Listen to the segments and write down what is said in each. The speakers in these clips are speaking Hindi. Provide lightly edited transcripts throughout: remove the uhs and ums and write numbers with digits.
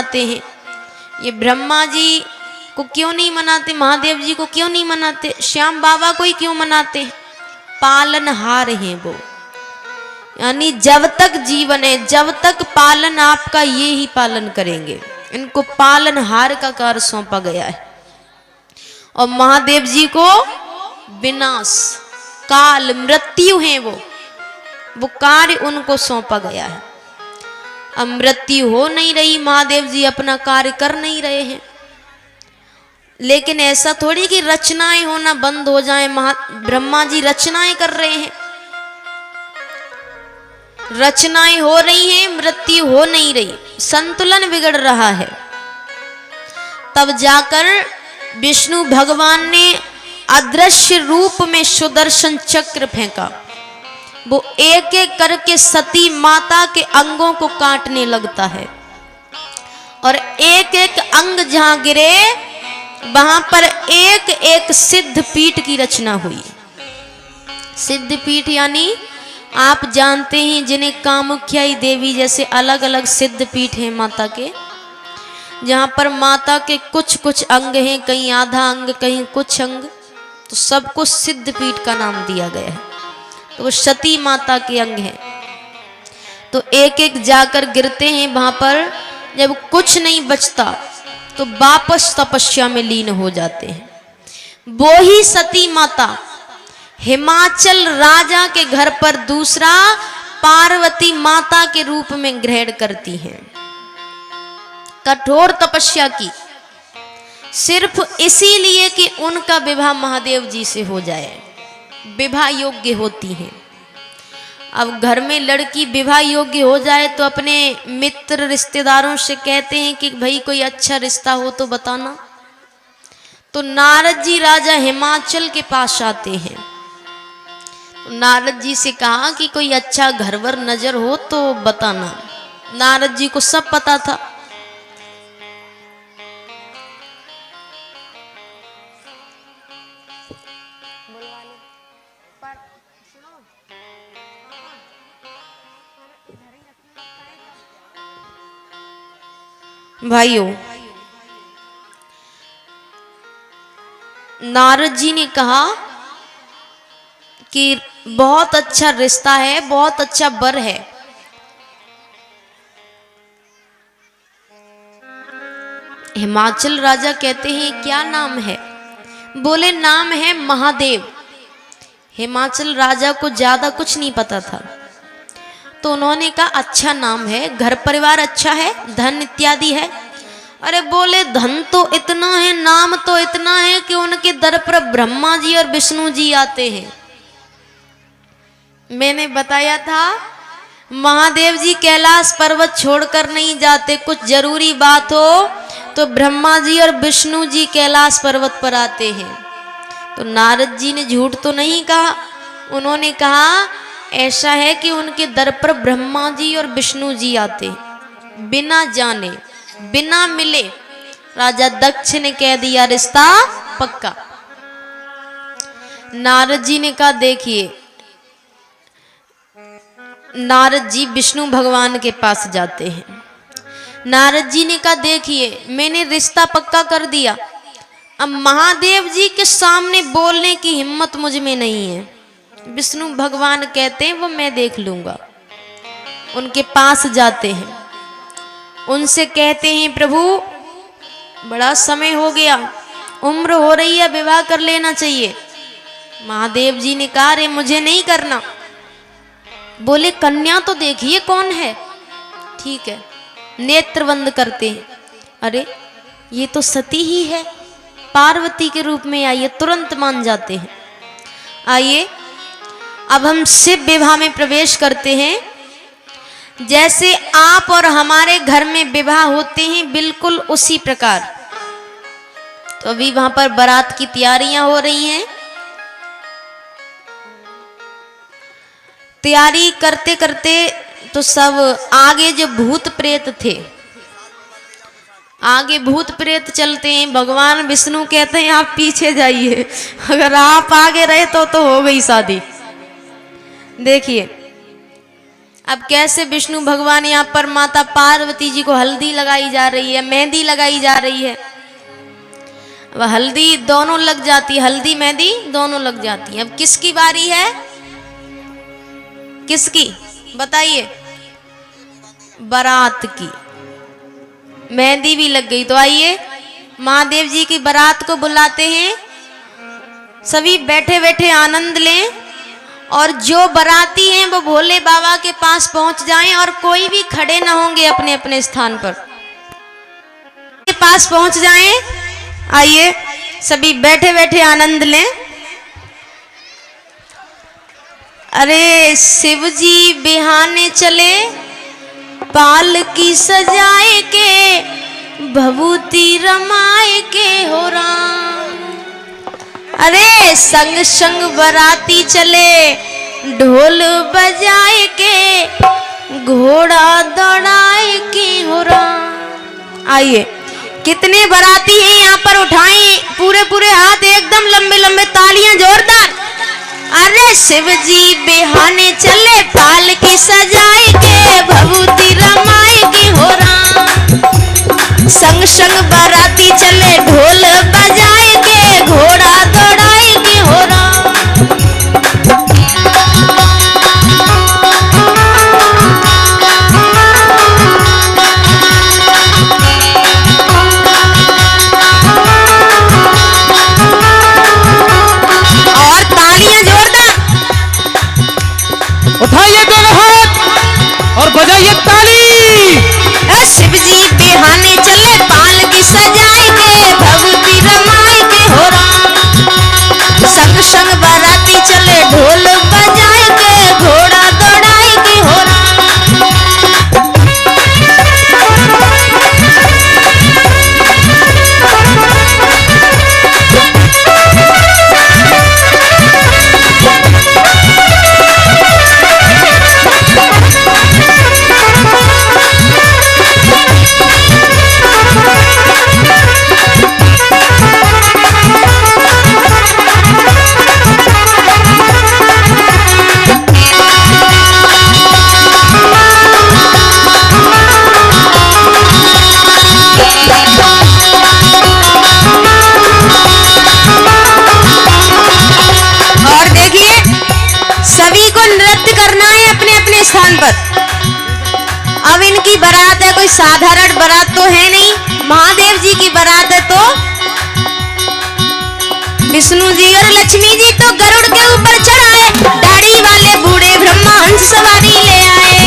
मनाते हैं, ये ब्रह्मा जी को क्यों नहीं मनाते, महादेव जी को क्यों नहीं मनाते, श्याम बाबा को ही क्यों मनाते? पालनहार हैं वो, यानी जब तक जीवन है, जब तक पालन आपका, ये ही पालन करेंगे। इनको पालनहार का कार्य सौंपा गया है। और महादेव जी को विनाश, काल, मृत्यु है वो कार्य उनको सौंपा गया है। अब मृत्यु हो नहीं रही, महादेव जी अपना कार्य कर नहीं रहे हैं। लेकिन ऐसा थोड़ी कि रचनाएं होना बंद हो जाए, ब्रह्मा जी रचनाएं कर रहे हैं, रचनाएं हो रही हैं, मृत्यु हो नहीं रही, संतुलन बिगड़ रहा है। तब जाकर विष्णु भगवान ने अदृश्य रूप में सुदर्शन चक्र फेंका। वो एक एक करके सती माता के अंगों को काटने लगता है, और एक एक अंग जहां गिरे वहां पर एक एक सिद्ध पीठ की रचना हुई। सिद्ध पीठ यानी आप जानते हैं जिन्हें कामुख्याई देवी जैसे अलग अलग सिद्ध पीठ हैं माता के, जहां पर माता के कुछ कुछ अंग हैं, कहीं आधा अंग, कहीं कुछ अंग, तो सबको सिद्ध पीठ का नाम दिया गया है। तो वो सती माता के अंग हैं, तो एक एक जाकर गिरते हैं वहां पर। जब कुछ नहीं बचता तो वापस तपस्या में लीन हो जाते हैं। वो ही सती माता हिमाचल राजा के घर पर दूसरा पार्वती माता के रूप में ग्रहण करती हैं। कठोर तपस्या की सिर्फ इसीलिए कि उनका विवाह महादेव जी से हो जाए, विवाह योग्य होती हैं। अब घर में लड़की विवाह योग्य हो जाए तो अपने मित्र रिश्तेदारों से कहते हैं कि भाई कोई अच्छा रिश्ता हो तो बताना। तो नारद जी राजा हिमाचल के पास आते हैं, तो नारद जी से कहा कि कोई अच्छा घरवर नजर हो तो बताना। नारद जी को सब पता था। भाइयों, नारद जी ने कहा कि बहुत अच्छा रिश्ता है, बहुत अच्छा वर है। हिमाचल राजा कहते हैं क्या नाम है? बोले नाम है महादेव। हिमाचल राजा को ज्यादा कुछ नहीं पता था, तो उन्होंने कहा अच्छा नाम है, घर परिवार अच्छा है, धन इत्यादि है। अरे बोले धन तो इतना है, नाम तो इतना है कि उनके दर पर ब्रह्मा जी और विष्णु जी आते हैं। मैंने बताया था महादेव जी कैलाश पर्वत छोड़कर नहीं जाते, कुछ जरूरी बात हो तो ब्रह्मा जी और विष्णु जी कैलाश पर्वत पर आते हैं। तो नारद जी ने झूठ तो नहीं कहा, उन्होंने कहा ऐसा है कि उनके दर पर ब्रह्मा जी और विष्णु जी आते, बिना जाने बिना मिले राजा दक्ष ने कह दिया रिश्ता पक्का। नारद जी ने कहा देखिए, नारद जी विष्णु भगवान के पास जाते हैं। नारद जी ने कहा देखिए मैंने रिश्ता पक्का कर दिया, अब महादेव जी के सामने बोलने की हिम्मत मुझ में नहीं है। विष्णु भगवान कहते हैं वो मैं देख लूंगा। उनके पास जाते हैं, उनसे कहते हैं प्रभु बड़ा समय हो गया, उम्र हो रही है, विवाह कर लेना चाहिए। महादेव जी ने कहा रे मुझे नहीं करना। बोले कन्या तो देखिए कौन है। ठीक है, नेत्र बंद करते हैं, अरे ये तो सती ही है, पार्वती के रूप में आई है, तुरंत मान जाते हैं। आइए अब हम शिव विवाह में प्रवेश करते हैं। जैसे आप और हमारे घर में विवाह होते हैं बिल्कुल उसी प्रकार। तो अभी वहां पर बारात की तैयारियां हो रही हैं। तैयारी करते करते तो सब आगे जो भूत प्रेत थे, आगे भूत प्रेत चलते हैं। भगवान विष्णु कहते हैं आप पीछे जाइए, अगर आप आगे रहे तो हो गई शादी। देखिए अब कैसे विष्णु भगवान यहाँ पर माता पार्वती जी को हल्दी लगाई जा रही है, मेहंदी लगाई जा रही है। वह हल्दी दोनों लग जाती है, हल्दी मेहंदी दोनों लग जाती है। अब किसकी बारी है, किसकी बताइए? बारात की। मेहंदी भी लग गई तो आइए महादेव जी की बारात को बुलाते हैं। सभी बैठे बैठे आनंद लें और जो बाराती हैं वो भोले बाबा के पास पहुंच जाएं और कोई भी खड़े ना होंगे अपने अपने स्थान पर, के पास पहुंच जाएं। आइए सभी बैठे बैठे आनंद लें। अरे शिव जी बिहाने चले पालकी सजाए के, भभूति रमाए के हो राम। अरे संग संग बराती चले ढोल बजाए के, घोड़ा दौड़ाए के हो राम। आइए कितने बराती हैं यहाँ पर, उठाएं पूरे पूरे हाथ एकदम लंबे लंबे, तालियां जोरदार। अरे शिव जी बिहाने चले पालकी सजाए के, भभूति रमाए के हो राम। संग संग बाराती चले ढोल बजाए के, घोड़ा दौड़ाए के हो राम। और तालियां जोरदार, उठाइए दोनों हाथ और बजाइए ताली। शिव जी बिहाने चले पालकी सजाए के, भभूति रमाए के हो राम। संग संग बाराती चले ढोल बजाए के, घोड़ा दौड़ाए के हो राम। सभी को नृत्य करना है अपने अपने स्थान पर। अब इनकी बारात है, कोई साधारण बारात तो है नहीं, महादेव जी की बारात है। तो विष्णु जी और लक्ष्मी जी तो गरुड़ के ऊपर चढ़ाए, दाढ़ी वाले बूढ़े ब्रह्मा हंस सवारी ले आए।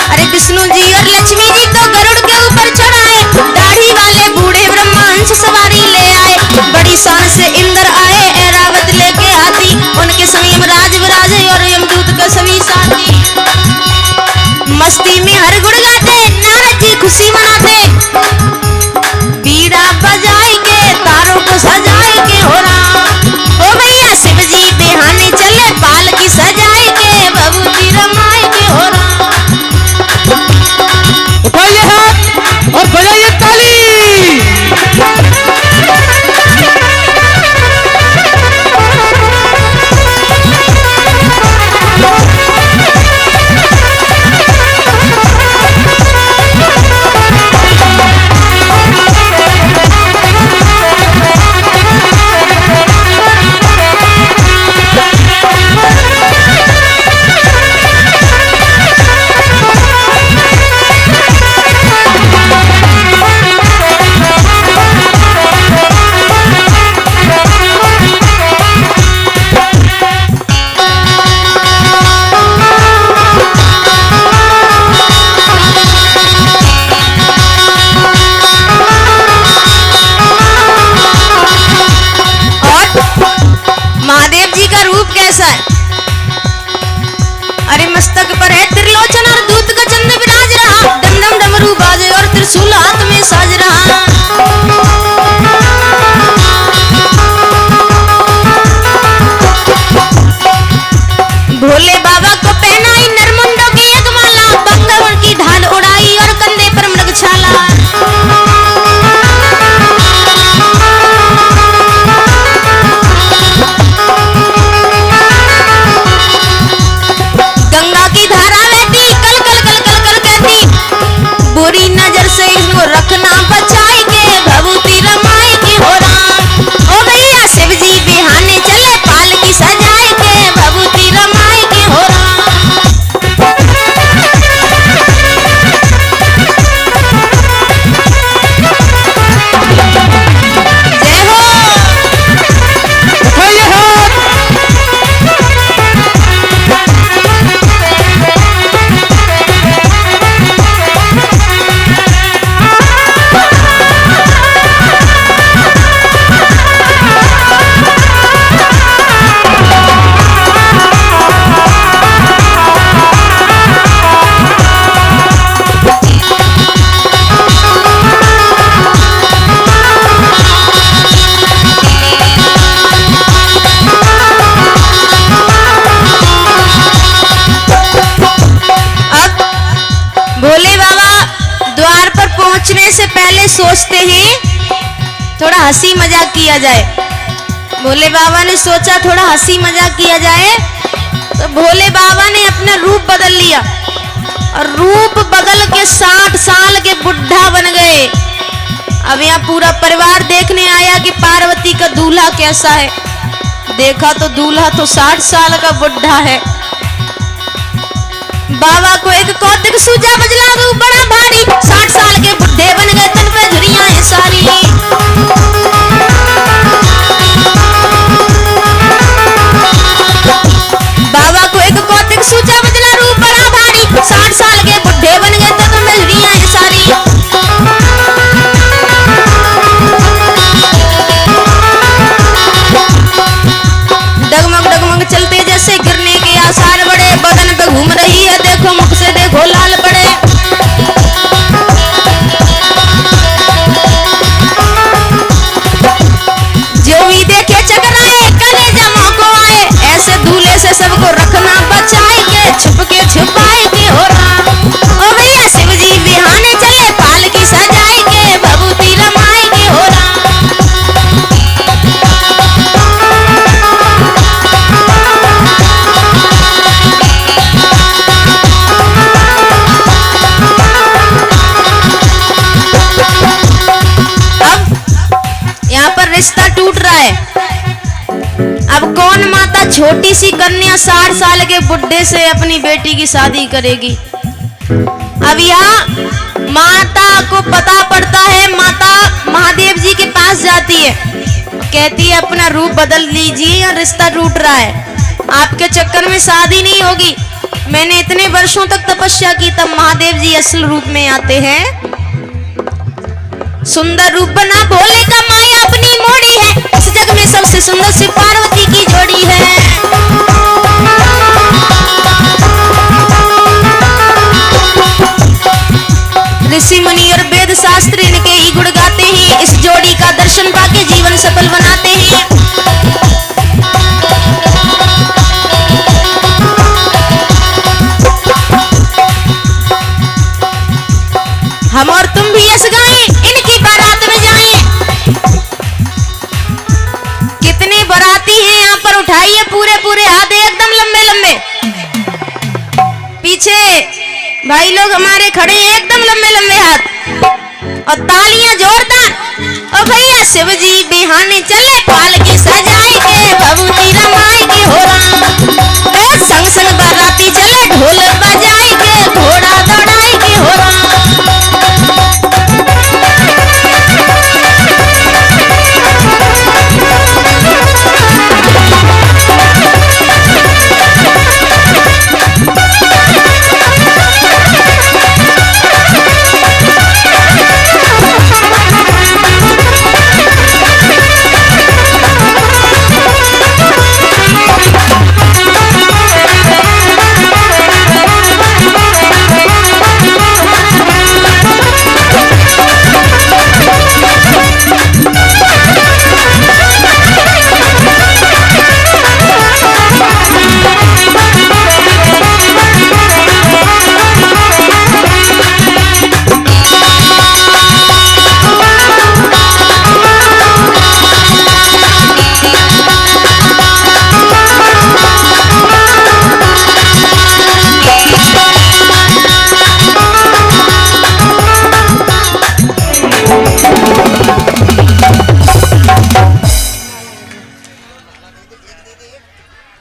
अरे विष्णु जी और लक्ष्मी जी तो गरुड़ के ऊपर चढ़ाए, दाढ़ी वाले बूढ़े ब्रह्मा हंस सवारी ले आए। बड़ी शान से इंद्र आए ऐरावत लेके हाथी, उनके संग यमराज विराजे और यमदूत के सभी साथी। मस्ती में हर गुण गाते, नाच खुशी मनाते, बीड़ा बजाए के, तारों को सजाए के हो राम। ओ भैया शिव जी बिहाने चले पालकी सजाए के, भभूति रमाए के हो राम। उठाइए हाथ और बजाइए ताली। पहुंचने से पहले सोचते हैं थोड़ा हंसी मजाक किया जाए। भोले बाबा ने सोचा थोड़ा हंसी मजाक किया जाए, तो भोले बाबा ने अपना रूप बदल लिया और रूप बदल के 60 साल के बुढ़ा बन गए। अब यहाँ पूरा परिवार देखने आया कि पार्वती का दूल्हा कैसा है। देखा तो दूल्हा तो 60 साल का बुढ़ा है। बाबा को एक कौतिक सूझा, बजला रूप बड़ा भारी, 60 साल के बुढ़े बन गए, तन पे झुर्रियां हैं सारी। बाबा को एक कौतिक सूझा, बजला रूप बड़ा भारी, 60 साल के बुढ़े बन गए, तन पे झुर्रियां हैं सारी। डगमग डगमग चलते जैसे गिरने के आसार बड़े, बदन पे घूम रही है देखो, मुख से देखो लाल पड़े। जो भी देखे चकराए, कलेजा मुंह को आए, ऐसे दूल्हे से सबको रखना बचाए के छुपाए के हो रहा। ओ भैया शिव जी बिहाने चले, पालकी सजाए के, भभूति रमाए के हो रहा। रिश्ता टूट रहा है। अब कौन माता छोटी सी कन्या 60 साल के बुढ़े से अपनी बेटी की शादी करेगी। अब यहाँ माता को पता पड़ता है, माता महादेव जी के पास जाती है, कहती है अपना रूप बदल लीजिए या रिश्ता टूट रहा है, आपके चक्कर में शादी नहीं होगी। मैंने इतने वर्षों तक तपस्या की, तब महादेव जी असल रूप में आते हैं। सुंदर रूप बना भोले का, माया अपनी मोड़ी है, इस जग में सबसे सुंदर शिव पार्वती की जोड़ी है। ऋषि मुनि और वेद शास्त्र इनके ही गुण गाते हैं, इस जोड़ी का दर्शन पाके जीवन सफल बनाते हैं। हम और तुम भी यश गाएं, इनकी बारात में जाएं। कितने बाराती हैं यहाँ पर, उठाइए पूरे पूरे हाथ एकदम लंबे लंबे। पीछे भाई लोग हमारे खड़े हैं, एकदम लंबे लंबे हाथ और तालियां जोरदार। और भैया शिव जी बिहाने चले, पालकी सजाए के, भभूति रमाए के हो रहा। संग संग बाराती चले, ढोल बजाए के, घोड़ा दौड़ाए के हो रहा।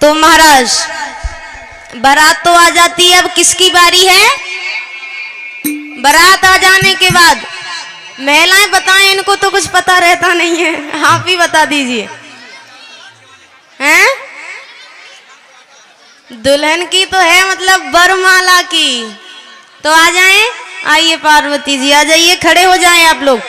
तो महाराज बारात तो आ जाती है, अब किसकी बारी है। बारात आ जाने के बाद महिलाएं बताएं, इनको तो कुछ पता रहता नहीं है, आप ही बता दीजिए। हैं दुल्हन की तो है मतलब वरमाला की। तो आ जाएं, आइए पार्वती जी आ जाइए, खड़े हो जाएं आप लोग।